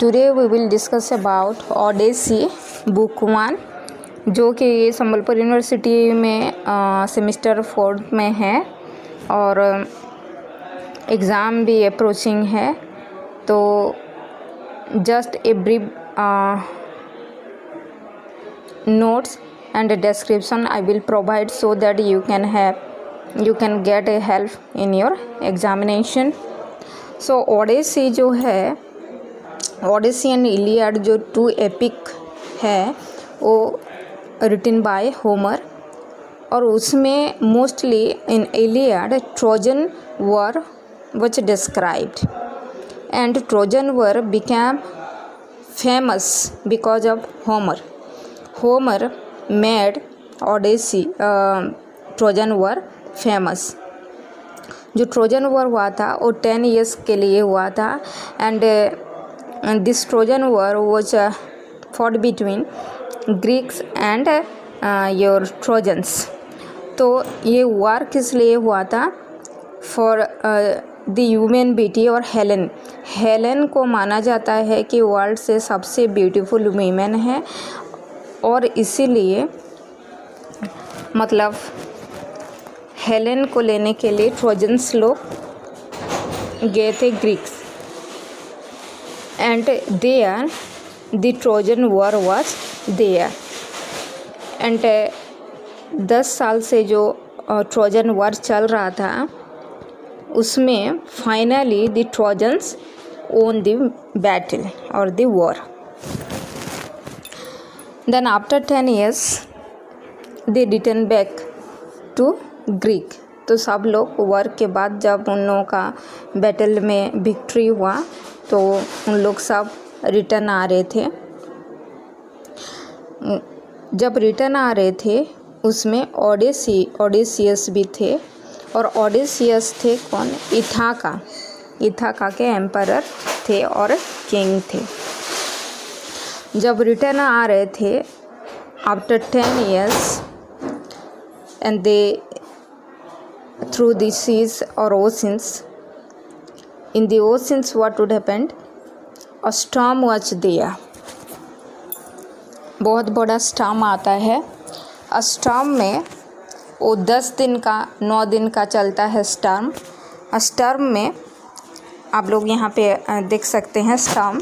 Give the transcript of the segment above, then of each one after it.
Today we will discuss about Odyssey book 1 जो कि Sambalpur university में सेमेस्टर 4 में है और एग्ज़ाम भी अप्रोचिंग है। तो just a brief notes and a description I will provide so that you can get a help in your examination. So Odyssey जो है, ओडेसी एंड इलियड जो 2 एपिक है वो रिटन बाय होमर और उसमें mostly in Iliad Trojan war was described and Trojan War became famous because of Homer. Homer made Odyssey Trojan war famous. जो Trojan war हुआ था वो 10 years के लिए हुआ था and this Trojan war was fought between Greeks and your trojans. तो ये वार किस लिए हुआ था? फॉर द ह्यूमन ब्यूटी और हेलेन को माना जाता है कि वर्ल्ड से सबसे ब्यूटीफुल वीमेन है और इसीलिए मतलब हेलेन को लेने के लिए ट्रोजन्स लोग गए थे Greeks and there the Trojan war was there and 10 साल से जो ट्रोजन वॉर चल रहा था उसमें finally the Trojans won the battle और the war. Then after 10 years they return back to Greek. तो सब लोग वॉर के बाद जब उन लोगों का बैटल में विक्ट्री हुआ तो उन लोग सब रिटर्न आ रहे थे। जब रिटर्न आ रहे थे उसमें ओडेसियस भी थे और ओडेसियस थे कौन? इथाका के एम्परर थे और किंग थे। जब रिटर्न आ रहे थे after 10 years and they through the seas or oceans, in the oceans what would happen? A storm was there। बहुत बड़ा स्टॉर्म आता है। स्टॉर्म में वो 9 दिन का चलता है स्टॉर्म। स्टॉर्म में आप लोग यहाँ पे देख सकते हैं स्टॉर्म।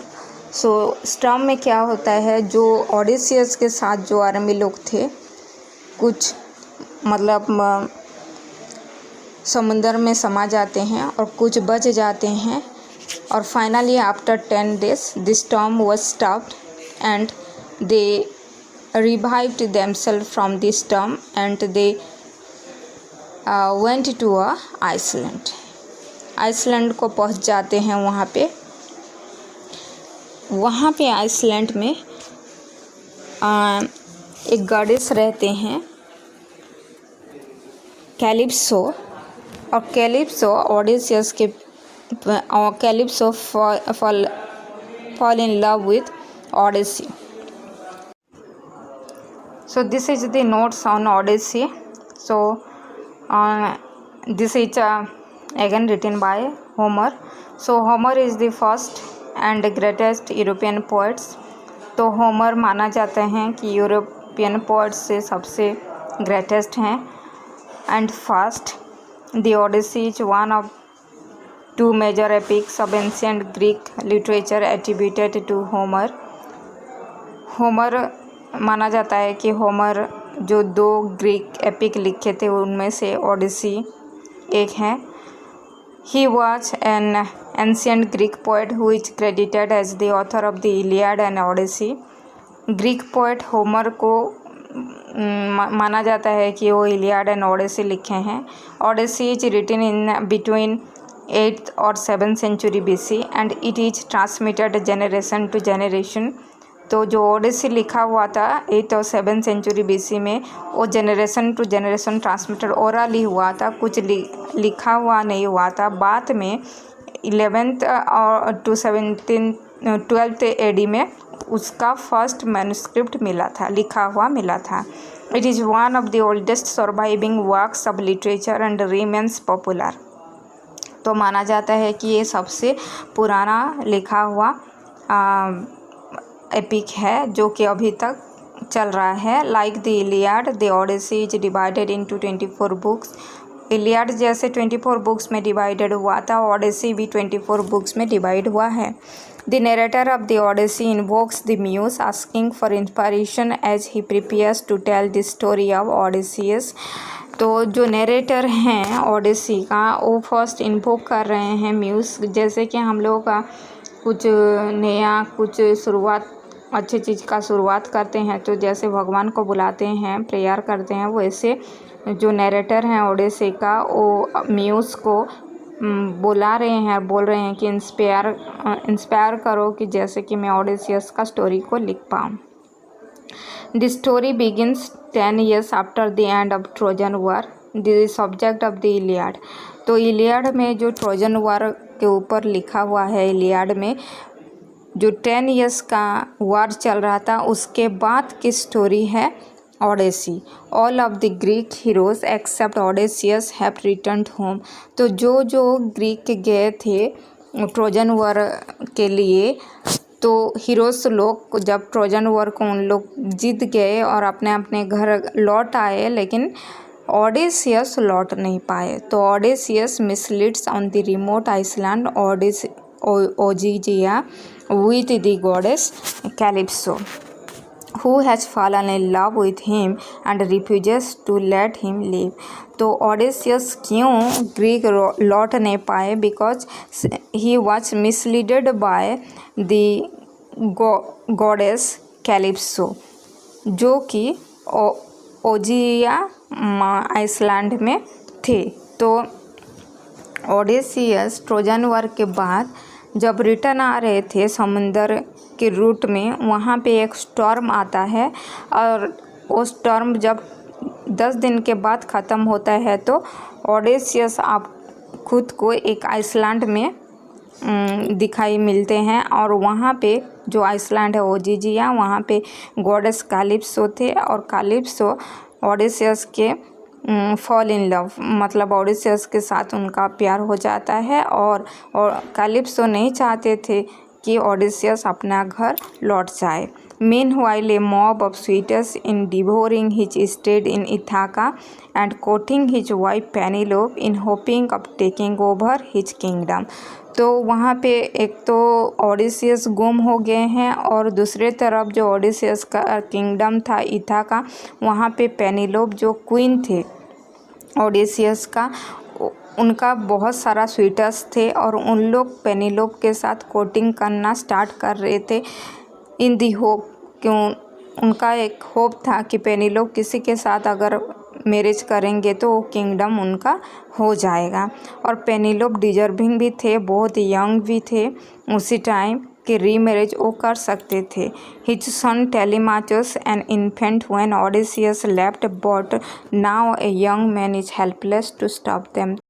सो स्टॉर्म में क्या होता है, जो ओडेसियस के साथ जो आर्मी लोग थे कुछ मतलब समुंदर में समा जाते हैं और कुछ बच जाते हैं और finally after 10 days the storm was stopped and they revived themselves from the storm and they went to Iceland। Iceland को पहुंच जाते हैं। वहाँ पे आइसलैंड में एक गॉडेस रहते हैं कैलिप्सो और कैलिप्सो ओडेसियस के calypso fall in love with Odyssey। So this is the notes on Odyssey। So this is again written by Homer। So Homer is the first and greatest European poets। तो Homer माना जाते हैं कि European poets से सबसे greatest हैं। And first the Odyssey is one of 2 major epics of ancient Greek literature attributed to Homer। Homer माना जाता है कि होमर जो 2 ग्रीक एपिक लिखे थे उनमें से ओडिसी एक है। He was an ancient Greek poet who is credited as the author of the Iliad and Odyssey। Greek poet Homer को माना जाता है कि वो इलियाड एंड ओडेसी लिखे हैं। Odyssey is written in between 8th और 7th century BC and it is transmitted generation to generation. तो जो ओडेसी लिखा हुआ था 8th और 7th century BC में वो generation to generation transmitted orally हुआ था, कुछ लिखा हुआ नहीं हुआ था। बाद में 11th टू 12th AD में उसका फर्स्ट मैन्युस्क्रिप्ट मिला था, लिखा हुआ मिला था। It is one of the oldest surviving works of literature and remains popular. तो माना जाता है कि ये सबसे पुराना लिखा हुआ एपिक है जो कि अभी तक चल रहा है। Like the Iliad the Odyssey is divided into 24 books. Iliad जैसे 24 बुक्स में डिवाइडेड हुआ था, ओडिसी भी 24 बुक्स में डिवाइड हुआ है। The narrator of the Odyssey invokes the muse asking for inspiration as he prepares to tell the story of Odysseus. तो जो नरेटर हैं ओडिसी का वो फर्स्ट इन्वोक कर रहे हैं म्यूज, जैसे कि हम लोग का कुछ नया कुछ शुरुआत अच्छी चीज़ का शुरुआत करते हैं तो जैसे भगवान को बुलाते हैं, प्रेयर करते हैं, वैसे जो नरेटर हैं ओडिसी का वो म्यूज को बोल रहे हैं कि इंस्पायर करो कि जैसे कि मैं ओडिसियस का स्टोरी को लिख पाऊँ। The story begins 10 years after the end of Trojan war the subject of the Iliad. तो इलियाड में जो ट्रोजन वॉर के ऊपर लिखा हुआ है, इलियाड में जो 10 years का वॉर चल रहा था उसके बाद की स्टोरी है Odyssey. All of the Greek heroes except Odysseus have returned home. तो जो ग्रीक गए थे ट्रोजन वॉर के लिए, तो हीरोज़ लोग जब ट्रोजन वॉर को उन लोग जीत गए और अपने अपने घर लौट आए, लेकिन ओडिसियस लौट नहीं पाए। तो Odysseus misleads on the remote island Ogygia with the goddess Calypso, who has fallen in love with him and refuses to let him live। तो ओडिसियस क्यों ग्रीक लौट नहीं पाए? Because he was misled by the goddess Calypso, जो कि ओजिया Iceland में थे। तो ओडिसियस ट्रोजन वॉर के बाद जब रिटर्न आ रहे थे समुंदर के रूट में, वहाँ पे एक स्टॉर्म आता है और वो स्टॉर्म जब 10 दिन के बाद ख़त्म होता है तो ओडिसियस आप खुद को एक आइसलैंड में दिखाई मिलते हैं और वहाँ पे जो आइसलैंड है ओजिजिया, वहाँ पे गॉडेस कैलिप्सो थे और कैलिप्सो ओडिसियस के फॉल इन लव, मतलब ओडिसियस के साथ उनका प्यार हो जाता है और कैलिप्सो नहीं चाहते थे कि ओडिसियस अपना घर लौट जाए। Meanwhile, a mob of suitors in devouring his estate in Ithaca and courting his wife Penelope in hoping of taking over his kingdom। तो वहाँ पे एक तो ओडिसियस गुम हो गए हैं और दूसरे तरफ जो ओडिसियस का किंगडम था इथाका, वहाँ पे पेनिलोप जो क्वीन थे ओडिसियस का, उनका बहुत सारा स्वीटर्स थे और उन लोग पेनिलोप के साथ कोटिंग करना स्टार्ट कर रहे थे इन दी होप, क्यों उनका एक होप था कि पेनिलोप किसी के साथ अगर मैरिज करेंगे तो वो किंगडम उनका हो जाएगा। और पेनिलोप डिजर्विंग भी थे, बहुत यंग भी थे उसी टाइम कि रीमैरिज वो कर सकते थे। His son Telemachus an infant when Odysseus left, but now a young man is helpless to stop them.